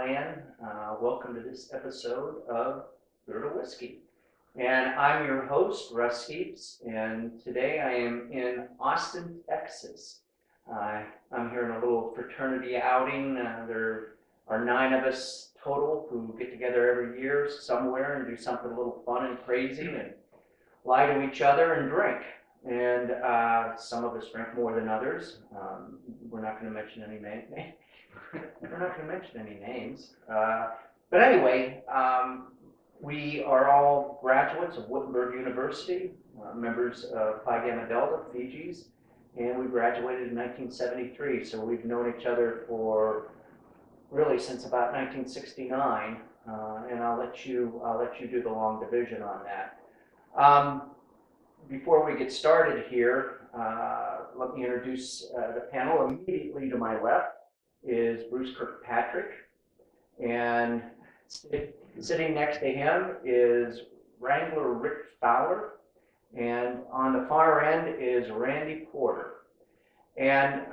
Diane. Welcome to this episode of Brewed Whiskey. And I'm your host, Russ Heaps, and today I am in Austin, Texas. I'm here in a little fraternity outing. There are 9 of us total who get together every year somewhere and do something a little fun and crazy and lie to each other and drink. And some of us drink more than others. We're not going to mention any names. We're not going to mention any names. But anyway, we are all graduates of Wittenberg University, members of Phi Gamma Delta, Fiji's, and we graduated in 1973. So we've known each other for really since about 1969. And I'll let you do the long division on that. Before we get started here, let me introduce the panel. Immediately to my left is Bruce Kirkpatrick, and sitting next to him is Wrangler Rick Fowler, and on the far end is Randy Porter. And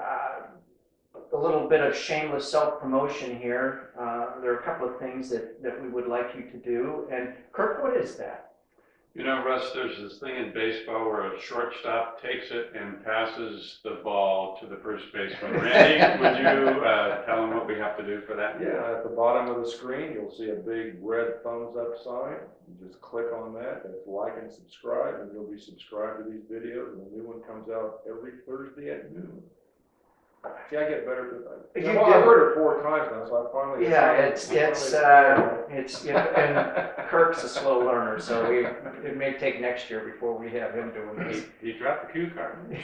a little bit of shameless self-promotion here. There are a couple of things that we would like you to do. And Kirk, what is that? You know, Russ, there's this thing in baseball where a shortstop takes it and passes the ball to the first baseman. Randy, would you tell him what we have to do for that? Yeah, at the bottom of the screen, you'll see a big red thumbs up sign. You just click on that, and it's like and subscribe, and you'll be subscribed to these videos, and the new one comes out every Thursday at noon. See, I get better at that. I've heard it 4 times now, so I finally. Yeah, it's and Kirk's a slow learner, so it may take next year before we have him doing this. He dropped the cue card.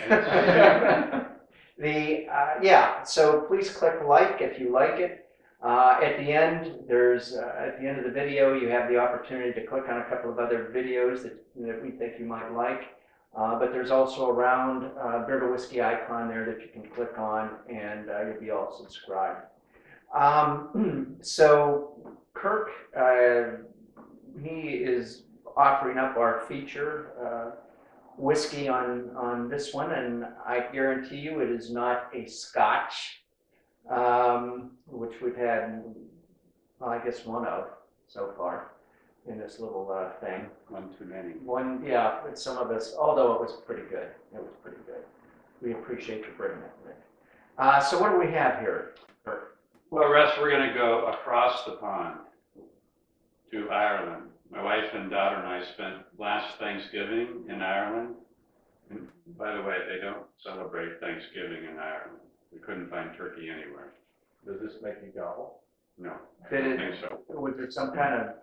So please click like if you like it. At the end, at the end of the video, you have the opportunity to click on a couple of other videos that we think you might like. But there's also a round Brewed Whiskey icon there that you can click on, and you'll be all subscribed. So Kirk, he is offering up our feature whiskey on this one, and I guarantee you it is not a Scotch, which we've had, well, I guess one of so far in this little thing. One too many. With some of us, although it was pretty good. It was pretty good. We appreciate you bringing it, Rick. So what do we have here? Well, Russ, we're going to go across the pond to Ireland. My wife and daughter and I spent last Thanksgiving in Ireland. And by the way, they don't celebrate Thanksgiving in Ireland. We couldn't find turkey anywhere. Does this make you gobble? No, I don't think so. Was there some kind of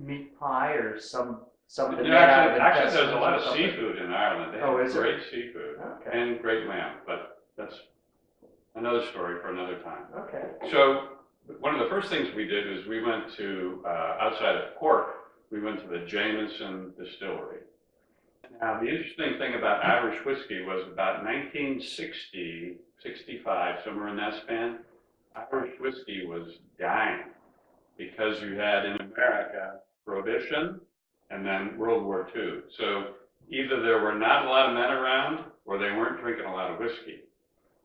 meat pie or something? Actually, there's a lot of seafood in Ireland. They have great seafood and great lamb, but that's another story for another time. Okay. So one of the first things we did is we went to, outside of Cork, we went to the Jameson distillery. Now, the interesting thing about Irish whiskey was about 1960, 65, somewhere in that span, Irish whiskey was dying because you had in America Prohibition and then World War II. So either there were not a lot of men around or they weren't drinking a lot of whiskey.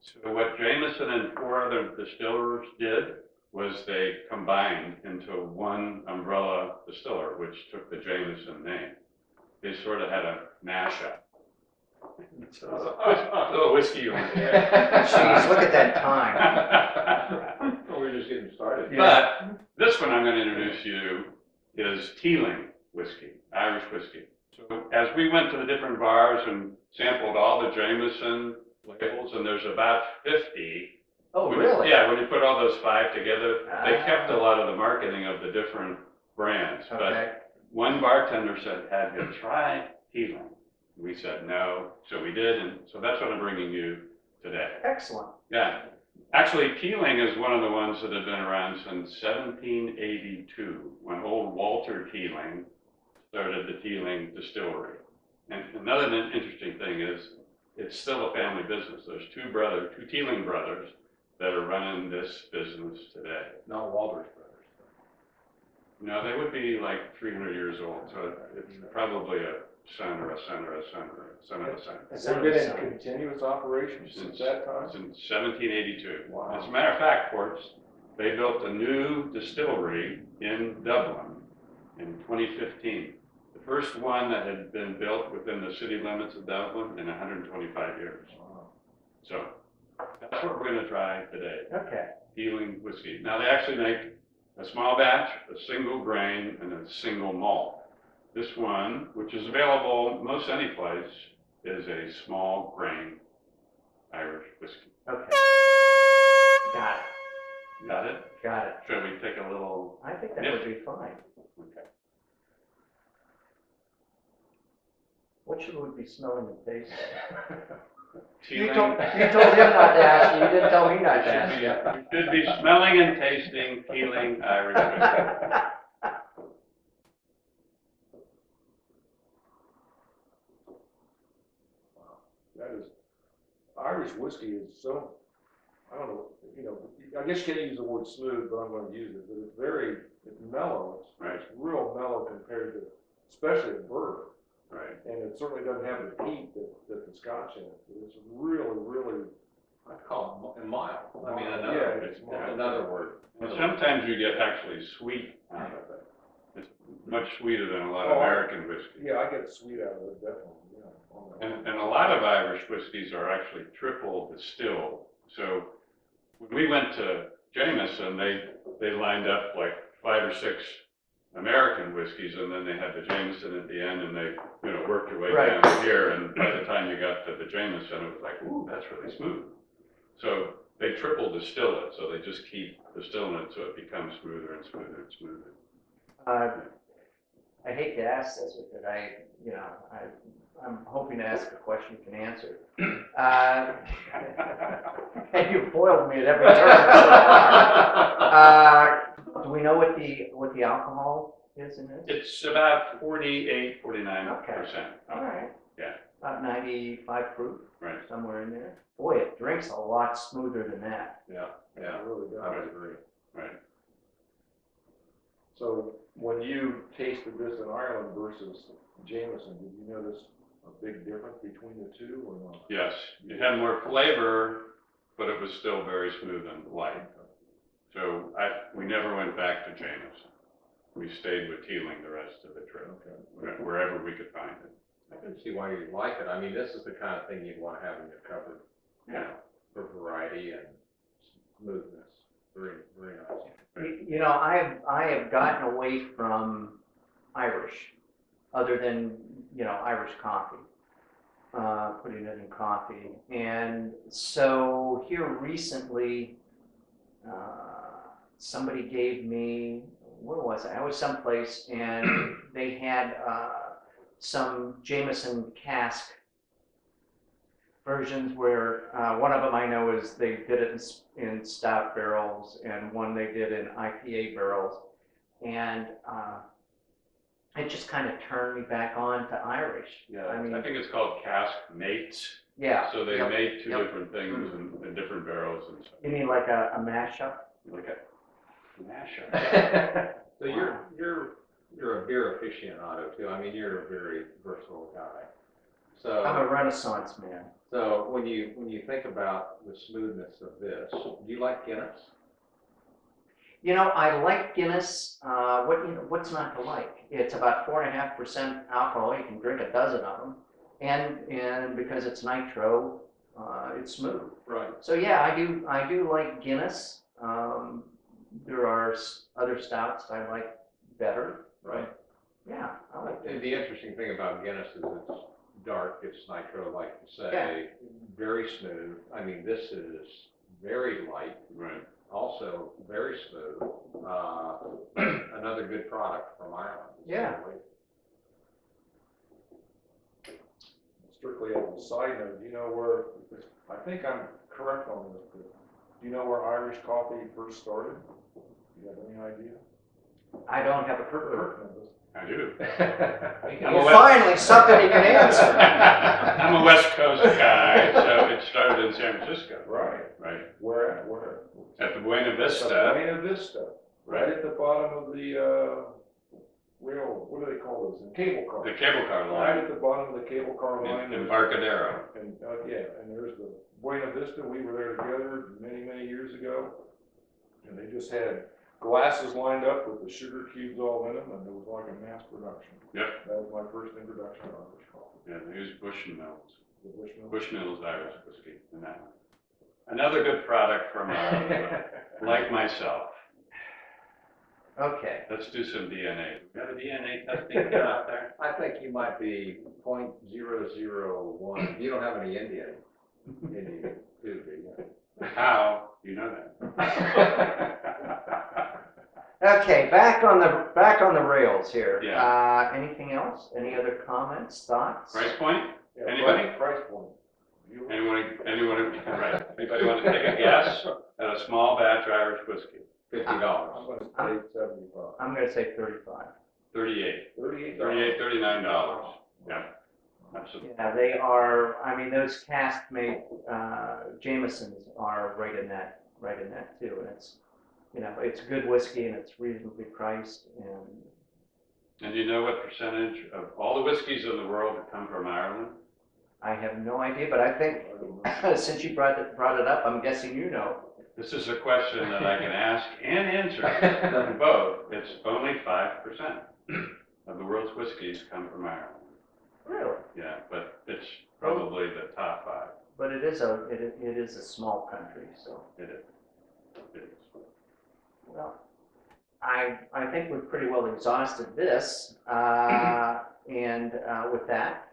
So what Jameson and 4 other distillers did was they combined into one umbrella distiller, which took the Jameson name. They sort of had a mashup. So a little whiskey on there. Jeez, look at that time. We're just getting started. But this one I'm going to introduce you is Teeling whiskey, Irish whiskey. So as we went to the different bars and sampled all the Jameson labels, and there's about 50. Oh, really? Yeah, when you put all those 5 together, they kept a lot of the marketing of the different brands. Okay. But one bartender said, "Have you tried Teeling?" We said no, so we did, and so that's what I'm bringing you today. Excellent. Yeah. Actually, Teeling is one of the ones that have been around since 1782, when old Walter Teeling started the Teeling distillery. And another interesting thing is, it's still a family business. There's 2 Teeling brothers that are running this business today. Not Walter's brothers. No, they would be like 300 years old, so it's probably a son or a son or a son or a son of a son. Has it been in continuous operation since that time? Since 1782. Wow. As a matter of fact, for They built a new distillery in Dublin in 2015. The first one that had been built within the city limits of Dublin in 125 years. Wow. So that's what we're going to try today. Okay. Teeling whiskey. Now they actually make a small batch, a single grain, and a single malt. This one, which is available most any place, is a small grain Irish whiskey. Okay. Got it. Got it? Got it. Shall we take a little? I think that Yep. would be fine. Okay. What should we be smelling and tasting? Teeling. You told him not to ask you. You didn't tell me not to ask you. You should be smelling and tasting Teeling Irish whiskey. That is, Irish whiskey is so, I don't know, you know, I guess you can't use the word smooth, but I'm gonna use it, but it's mellow. Right. It's real mellow compared to, especially a bourbon. Right. And it certainly doesn't have the heat that the Scotch has, but it's really, really. I'd call it mild. I mean, Yeah, another, it's mild. another word. And sometimes you get actually sweet out of it. It's much sweeter than a lot of Oh, American whiskey. Yeah, I get sweet out of it, definitely, yeah. on that. And a lot of Irish whiskeys are actually triple distilled. So when we went to Jameson, they lined up like 5 or 6 American whiskeys, and then they had the Jameson at the end, and they, worked your way Right. down here, and by the time you got to the Jameson, it was like, ooh, that's really smooth. So they triple distill it, so they just keep distilling it so it becomes smoother and smoother and smoother. I hate to ask this, but I'm hoping to ask a question you can answer. And you foiled me at every turn so far. Do we know what the alcohol is in this? It's about 48, 49%. All right. Yeah. About 95 proof, Right. somewhere in there. Boy, it drinks a lot smoother than that. Yeah, yeah, It really does. I would agree. Right. So when you tasted this in Ireland versus Jameson, did you notice a big difference between the two or not? Yes, it had more flavor, but it was still very smooth and light. So we never went back to Jameson. We stayed with Teeling the rest of the trip, Okay. wherever we could find it. I can see why you'd like it. I mean, this is the kind of thing you'd want to have in your cupboard, Yeah. for variety and smoothness. Very, very nice. I have gotten away from Irish, other than, Irish coffee, putting it in coffee. And so here recently, somebody gave me, where was I? I was someplace, and they had some Jameson cask versions where one of them I know is they did it in stout barrels, and one they did in IPA barrels, and it just kind of turned me back on to Irish. Yeah, I mean, I think it's called cask mates. yeah. So they Yep. made two Yep. different things in different barrels and stuff. You mean like a mashup? Like a mashup. So you're a beer aficionado too. I mean, you're a very versatile guy. I'm a So, Renaissance man. so when you think about the smoothness of this, do you like Guinness? I like Guinness. What's not to like? It's about 4.5% alcohol. You can drink a dozen of them, and because it's nitro, it's smooth. Right. So yeah, I do like Guinness. There are other stouts I like better. Right. Yeah, I like And Guinness. the interesting thing about Guinness is it's dark, it's nitro, like you say, Yeah. very smooth. I mean, this is very light, Right. also very smooth. Another good product from Ireland. Yeah. Strictly as a side note, do you know where, I think I'm correct on this, but do you know where Irish coffee first started? Do you have any idea? I don't have a clue. Kirk knows. I do. I'm Well, finally, something you can answer. I'm a West Coast guy, so it started in San Francisco. Right. Right. Where at? Where? At the Buena At Vista. Buena Vista, right at the bottom of the, what do they call those? The cable car. The cable car Right line at the bottom of the cable car line. in Embarcadero. And, yeah, and there's the Buena Vista, we were there together many, many years ago. And they just had glasses lined up with the sugar cubes all in them, and it was like a mass production. Yep. That was my first introduction to Irish coffee. Yeah, they use Bushmills. The Bushmill. Bushmills Irish whiskey in that one. Another good product from like myself. Okay. Let's do some DNA. We have a DNA testing out there? I think you might be .001. You don't have any Indian in you, do you? How do you know that? Okay, back on the rails here. Yeah. Anything else? Any other comments, thoughts? Price point? Yeah, Anybody? Price point. You- Anyone, right. Anybody want to take a guess at a small batch Irish whiskey? $50. I'm gonna say 75. I'm going to say 35. 38. $38. $39. Yeah. Absolutely. Yeah, they are. I mean, those cask-made Jamesons are right in that too. And it's, it's good whiskey and it's reasonably priced. And And you know what percentage of all the whiskeys in the world come from Ireland? I have no idea, but I think I don't know. since you brought it up, I'm guessing you know. This is a question that I can ask and answer both. It's only 5% of the world's whiskeys come from Ireland. Really? Yeah, but it's probably the top 5. But it is a small country, so. It is. It is. Well, I think we've pretty well exhausted this, and with that,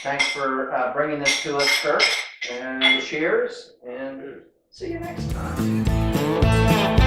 thanks for bringing this to us, Kirk, and cheers, and see you next time.